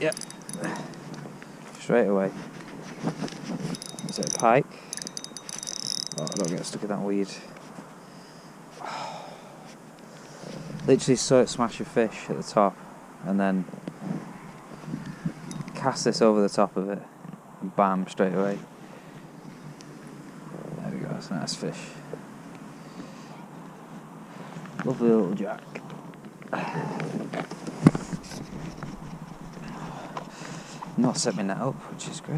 Yep. Straight away. Is it a pike? Oh, don't get stuck in that weed. Literally saw it smash a fish at the top and then cast this over the top of it and bam, straight away. There we go, that's a nice fish. Lovely little jack. Not set my net up, which is great.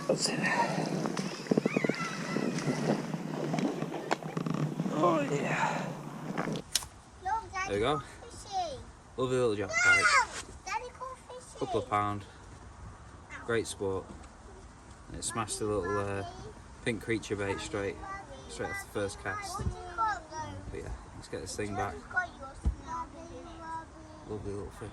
What's in it? Oh yeah. There we go. Lovely little jack pike. Couple of pound. Great sport. And it smashed the little pink creature bait straight off the first cast. But yeah, let's get this thing back. Lovely little fish.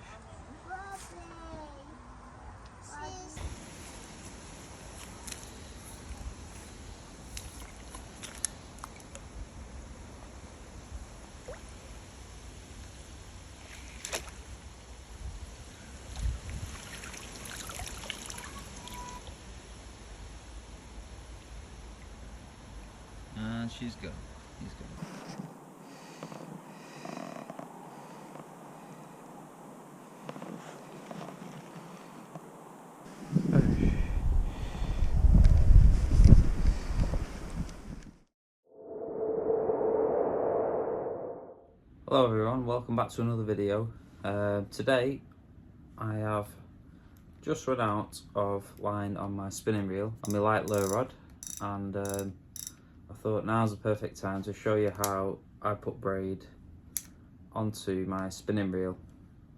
And she's gone. He's gone. Hello everyone, welcome back to another video. Today I have just run out of line on my spinning reel on my light lure rod, and I thought now's the perfect time to show you how I put braid onto my spinning reel.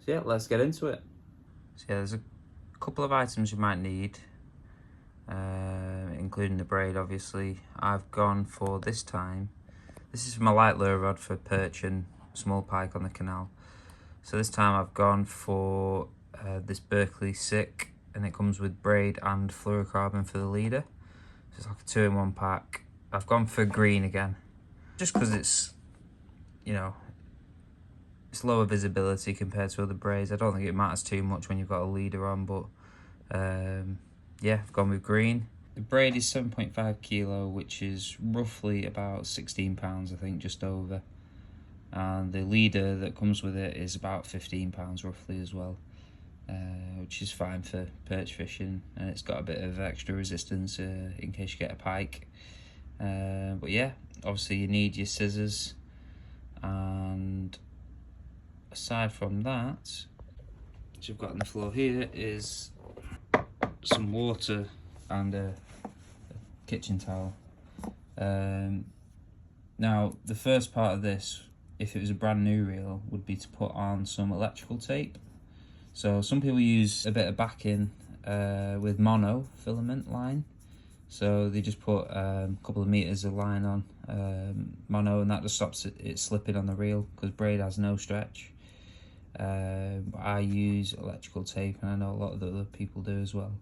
So yeah, let's get into it. So yeah, there's a couple of items you might need, including the braid obviously. I've gone for this time, this is my light lure rod for perch and small pike on the canal. So this time I've gone for this Berkley Sick, and it comes with braid and fluorocarbon for the leader. So it's like a 2-in-1 pack. I've gone for green again, just because it's, you know, it's lower visibility compared to other braids. I don't think it matters too much when you've got a leader on, but yeah, I've gone with green. The braid is 7.5 kilo, which is roughly about 16 pounds, I think, just over. And the leader that comes with it is about 15 pounds roughly as well, which is fine for perch fishing, and it's got a bit of extra resistance in case you get a pike. But yeah, obviously you need your scissors, and aside from that, what you've got on the floor here is some water and a kitchen towel. Now the first part of this, if it was a brand new reel, would be to put on some electrical tape. So some people use a bit of backing with mono filament line. So they just put a couple of meters of line on mono, and that just stops it slipping on the reel, because braid has no stretch. But I use electrical tape, and I know a lot of the other people do as well.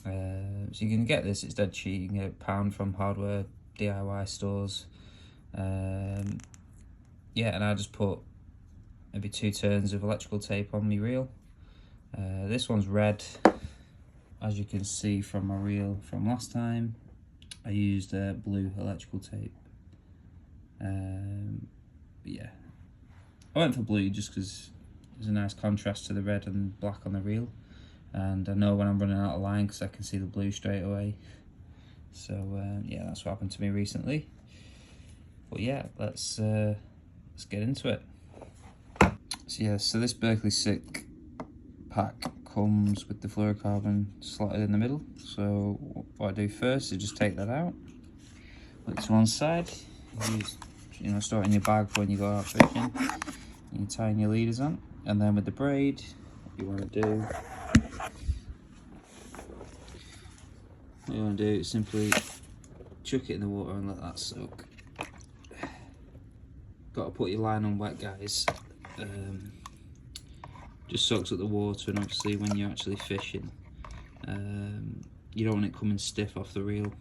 So you can get this, it's dead cheap. You can get a £1 from hardware DIY stores. Yeah, and I just put maybe 2 turns of electrical tape on my reel. This one's red, as you can see from my reel from last time. I used blue electrical tape. But yeah, I went for blue just because there's a nice contrast to the red and black on the reel, and I know when I'm running out of line because I can see the blue straight away. So yeah, that's what happened to me recently. But yeah, let's get into it. So yeah, so this Berkley Sick pack comes with the fluorocarbon slotted in the middle. So what I do first is just take that out, put it to one side. You know, store it in your bag for when you go out fishing. You tie your leaders on, and then with the braid, what you want to do is simply chuck it in the water and let that soak. Got to put your line on wet, guys. just soaks up the water, and obviously when you're actually fishing, you don't want it coming stiff off the reel.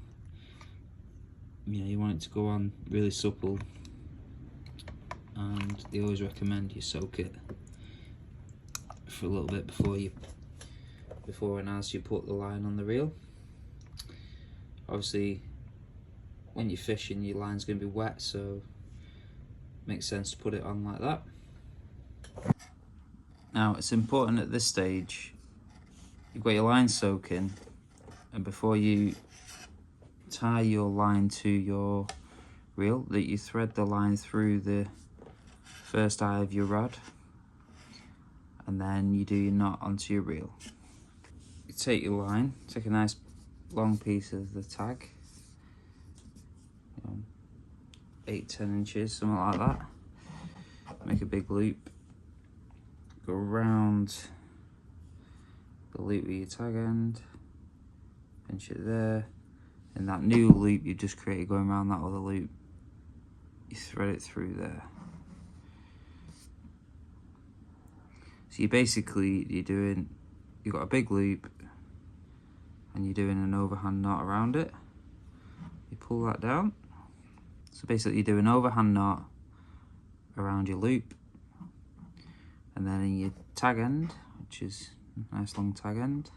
You know, you want it to go on really supple, and they always recommend you soak it for a little bit before and as you put the line on the reel. Obviously when you're fishing, your line's going to be wet, so it makes sense to put it on like that. Now it's important at this stage, you've got your line soaking, and before you tie your line to your reel, that you thread the line through the first eye of your rod, and then you do your knot onto your reel. You take your line, take a nice long piece of the tag, 8-10 inches, something like that. Make a big loop, go around the loop with your tag end, pinch it there, and that new loop you just created going around that other loop, you thread it through there. So you've got a big loop and you're doing an overhand knot around it. You pull that down. So basically you do an overhand knot around your loop, and then in your tag end, which is a nice long tag end,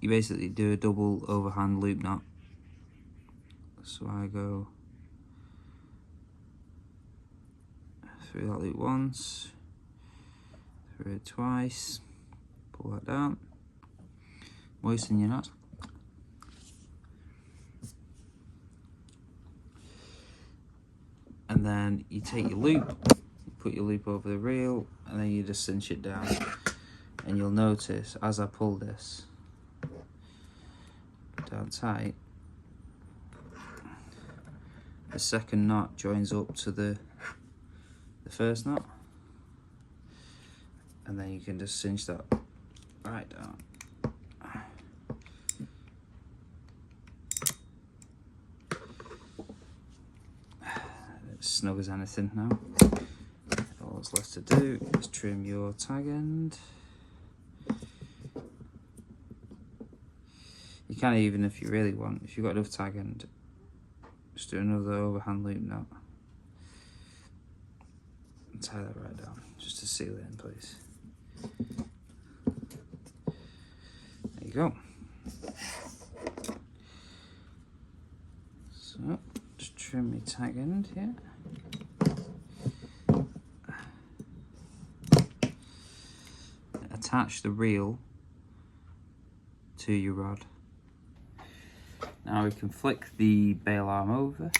you basically do a double overhand loop knot. So I go through that loop once, through it twice, pull that down, moisten your knot, and then you take your loop, put your loop over the reel, and then you just cinch it down. And you'll notice as I pull this down tight, the second knot joins up to the first knot, and then you can just cinch that right down. As snug as anything now. All that's left to do is trim your tag end. You can, even if you really want, if you've got enough tag end, just do another overhand loop knot and tie that right down, just to seal it in place. There you go. So just trim your tag end here. Attach the reel to your rod. Now we can flick the bail arm over.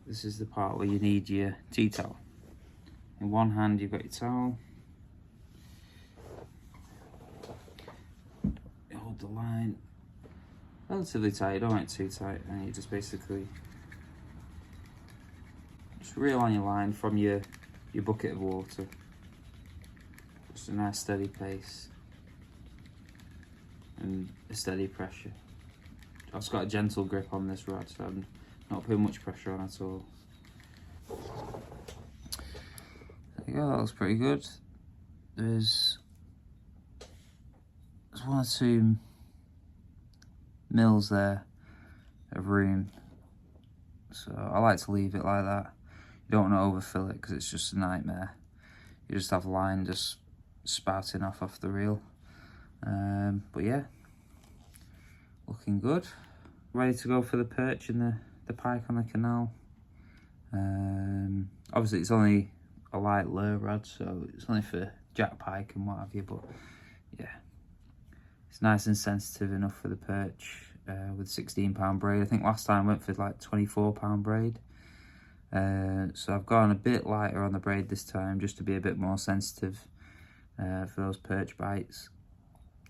This is the part where you need your tea towel. In one hand you've got your towel. You hold the line relatively tight, don't want it too tight, and you just basically just reel on your line from your bucket of water. Just a nice steady pace and a steady pressure. I've just got a gentle grip on this rod, so I'm not putting much pressure on at all. There you go, that looks pretty good. There's 1 or 2 mils there of room, so I like to leave it like that. You don't want to overfill it because it's just a nightmare. You just have line just spouting off the reel. But yeah, looking good. Ready to go for the perch and the pike on the canal. Obviously it's only a light lure rod, so it's only for jack pike and what have you, but yeah, it's nice and sensitive enough for the perch with 16-pound braid. I think last time I went for like 24-pound braid. So I've gone a bit lighter on the braid this time, just to be a bit more sensitive for those perch bites,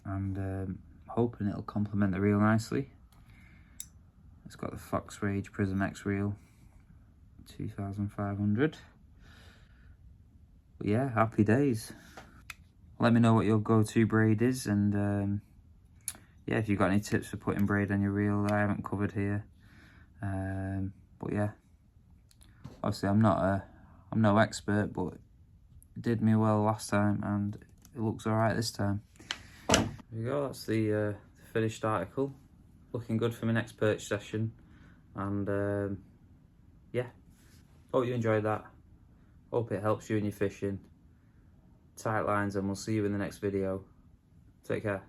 and hoping it'll complement the reel nicely. It's got the Fox Rage Prism X reel, 2,500. But yeah, happy days. Let me know what your go-to braid is, and yeah, if you've got any tips for putting braid on your reel that I haven't covered here. But yeah, obviously I'm no expert, but did me well last time, and it looks alright this time. There we go, that's the finished article. Looking good for my next perch session, and yeah, hope you enjoyed that. Hope it helps you in your fishing. Tight lines, and we'll see you in the next video. Take care.